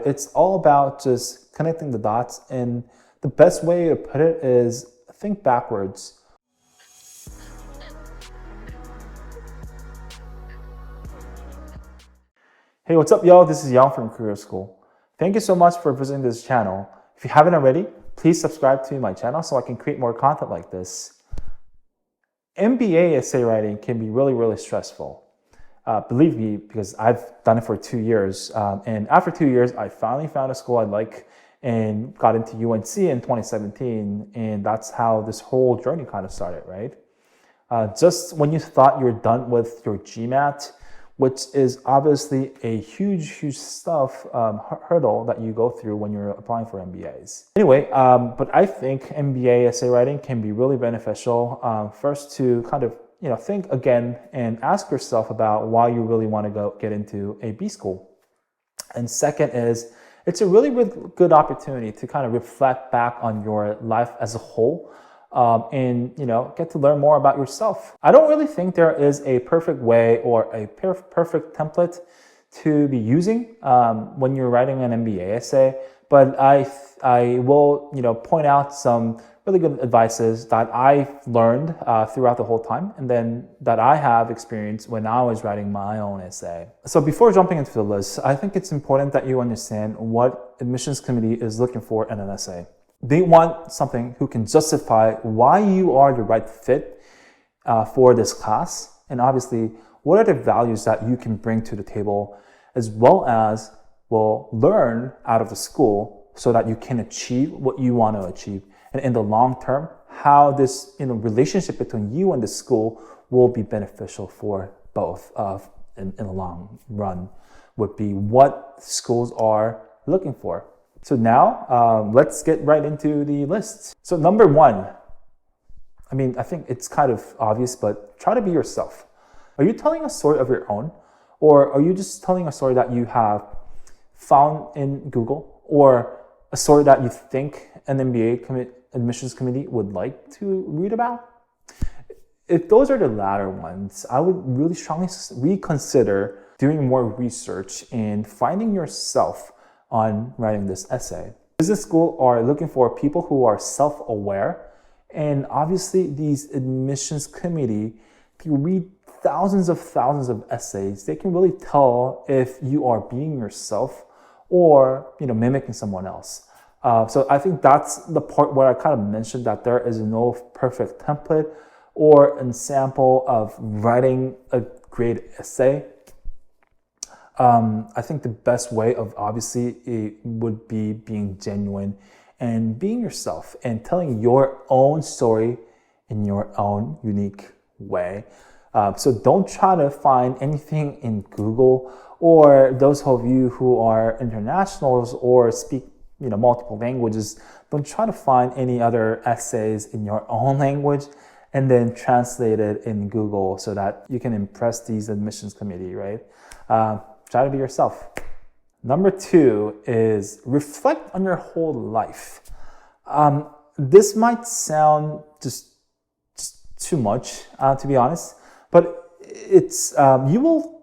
It's all about just connecting the dots, and the best way to put it is think backwards. Hey, what's up, y'all? This is Yang from Career School. Thank you so much for visiting this channel. If you haven't already, please subscribe to my channel so I can create more content like this. MBA essay writing can be really stressful. Believe me, because I've done it for 2 years. And after 2 years, I finally found a school I like and got into UNC in 2017. And that's how this whole journey kind of started, right? Just when you thought you were done with your GMAT, which is obviously a huge hurdle that you go through when you're applying for MBAs. Anyway, but I think MBA essay writing can be really beneficial. First, to kind of think again and ask yourself about why you really want to get into a B school. And second is, it's a really good opportunity to kind of reflect back on your life as a whole. And get to learn more about yourself. I don't really think there is a perfect way or a perfect template to be using when you're writing an MBA essay, but I will point out some really good advices that I've learned throughout the whole time, and then that I have experienced when I was writing my own essay. So before jumping into the list, I think it's important that you understand what admissions committee is looking for in an essay. They want something who can justify why you are the right fit for this class, and obviously what are the values that you can bring to the table, as well as learn out of the school so that you can achieve what you want to achieve. And in the long term, how this relationship between you and the school will be beneficial for both in the long run would be what schools are looking for. So now, let's get right into the list. So number one, I think it's kind of obvious, but try to be yourself. Are you telling a story of your own? Or are you just telling a story that you have found in Google? Or a story that you think an MBA admissions committee would like to read about? If those are the latter ones, I would really strongly reconsider doing more research and finding yourself on writing this essay. Business school are looking for people who are self-aware, and obviously these admissions committee, if you read thousands of essays, they can really tell if you are being yourself or mimicking someone else. So I think that's the part where I kind of mentioned that there is no perfect template or an sample of writing a great essay. I think the best way of obviously it would be being genuine and being yourself and telling your own story in your own unique way. So don't try to find anything in Google, or those of you who are internationals or speak multiple languages, don't try to find any other essays in your own language and then translate it in Google so that you can impress these admissions committee, right? Try to be yourself. Number two is reflect on your whole life. This might sound just too much, to be honest, but it's you will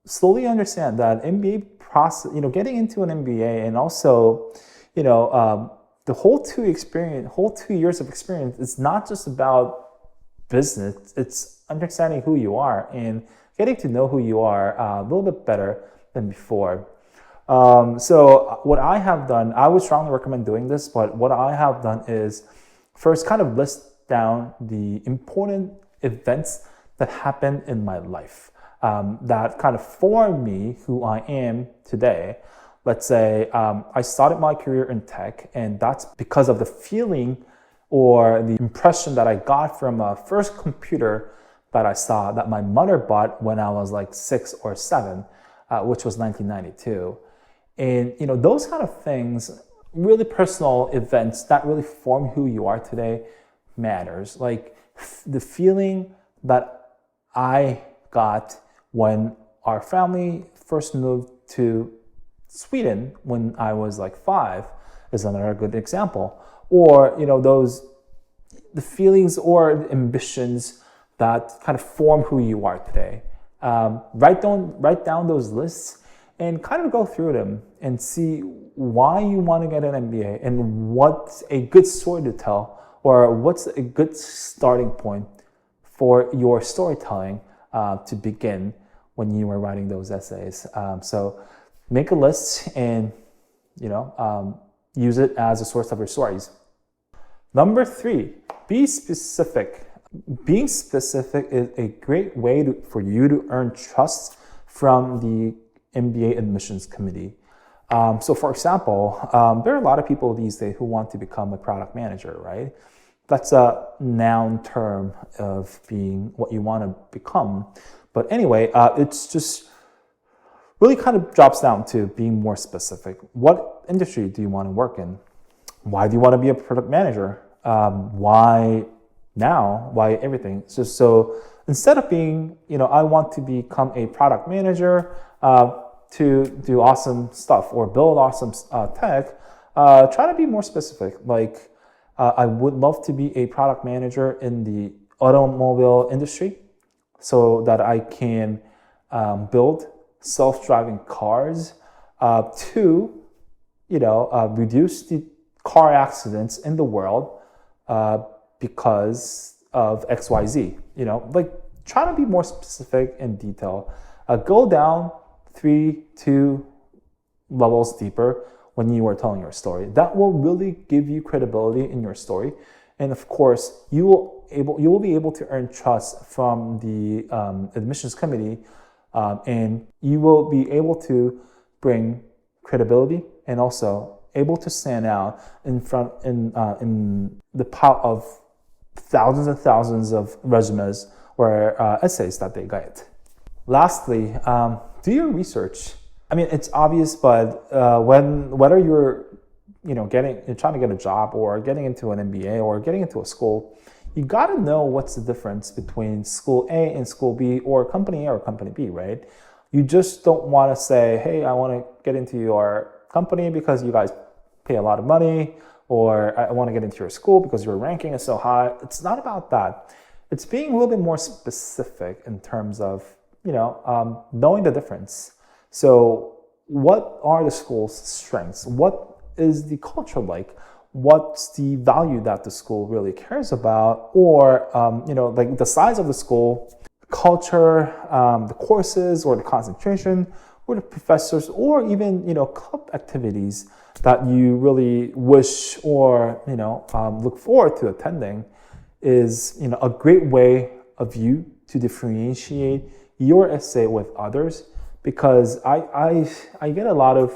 slowly understand that MBA process, getting into an MBA, and also the whole 2 years of experience, it's not just about business. It's understanding who you are and getting to know who you are a little bit better than before. So what I have done, I would strongly recommend doing this, but what I have done is first kind of list down the important events that happened in my life that kind of formed me who I am today. Let's say I started my career in tech, and that's because of the feeling or the impression that I got from a first computer that I saw that my mother bought when I was like 6 or 7, which was 1992. And those kind of things, really personal events that really form who you are today, matters. Like the feeling that I got when our family first moved to Sweden when I was like 5 is another good example. Or the feelings or ambitions that kind of form who you are today. Write down those lists and kind of go through them and see why you want to get an MBA and what's a good story to tell, or what's a good starting point for your storytelling to begin when you are writing those essays. So make a list and use it as a source of your stories. Number 3, be specific. Being specific is a great way for you to earn trust from the MBA admissions committee. So for example, there are a lot of people these days who want to become a product manager, right? That's a noun term of being what you want to become. But anyway, it's just really kind of drops down to being more specific. What industry do you want to work in? Why do you want to be a product manager? Why now? Why everything? So instead of being, I want to become a product manager to do awesome stuff or build awesome tech, try to be more specific. Like, I would love to be a product manager in the automobile industry so that I can build self-driving cars to, reduce the car accidents in the world because of XYZ. Like, try to be more specific and detailed. Go down 3-2 levels deeper when you are telling your story. That will really give you credibility in your story, and of course, you will be able to earn trust from the admissions committee, and you will be able to bring credibility and also able to stand out in the pile of thousands and thousands of resumes or essays that they get. Lastly, do your research. I mean, it's obvious, but whether you're trying to get a job or getting into an MBA or getting into a school, you got to know what's the difference between school A and school B, or company A or company B, right? You just don't want to say, hey, I want to get into your company because you guys pay a lot of money, or I want to get into your school because your ranking is so high. It's not about that. It's being a little bit more specific in terms of, knowing the difference. So what are the school's strengths? What is the culture like? What's the value that the school really cares about? Or, like the size of the school, culture, the courses or the concentration or the professors, or even, club activities that you really wish or, look forward to attending is, a great way of you to differentiate your essay with others. Because I get a lot of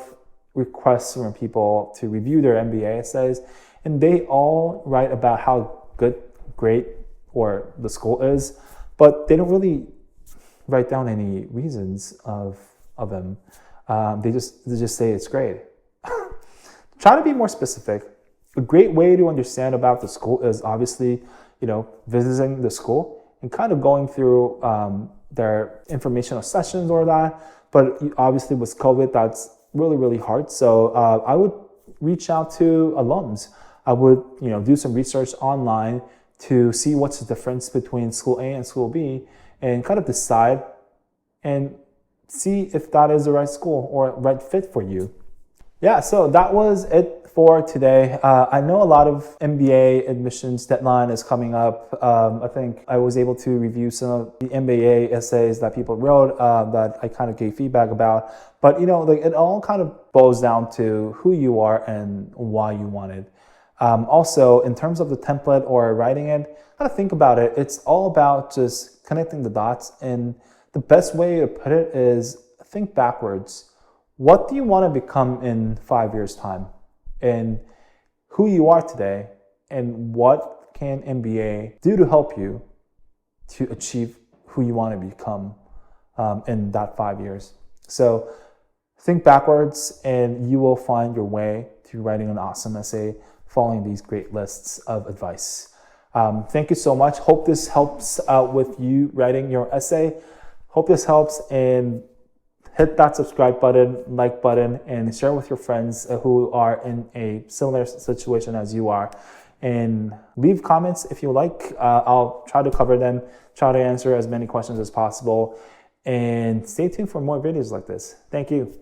requests from people to review their MBA essays, and they all write about how great, or the school is, but they don't really write down any reasons of them. They just say it's great. Try to be more specific. A great way to understand about the school is obviously, visiting the school and kind of going through their informational sessions or that. But obviously with COVID, that's really, really hard. So I would reach out to alums. I would, do some research online to see what's the difference between school A and school B, and kind of decide and see if that is the right school or right fit for you. Yeah, so that was it for today. I know a lot of MBA admissions deadline is coming up. I think I was able to review some of the MBA essays that people wrote that I kind of gave feedback about. But it all kind of boils down to who you are and why you want it. Also, in terms of the template or writing it, kind of think about it. It's all about just connecting the dots. And the best way to put it is think backwards. What do you want to become in 5 years' time? And who you are today, and what can MBA do to help you to achieve who you want to become in that 5 years? So think backwards, and you will find your way to writing an awesome essay following these great lists of advice. Thank you so much. Hope this helps out with you writing your essay. Hope this helps, and hit that subscribe button, like button, and share with your friends who are in a similar situation as you are. And leave comments if you like. I'll try to cover them, try to answer as many questions as possible. And stay tuned for more videos like this. Thank you.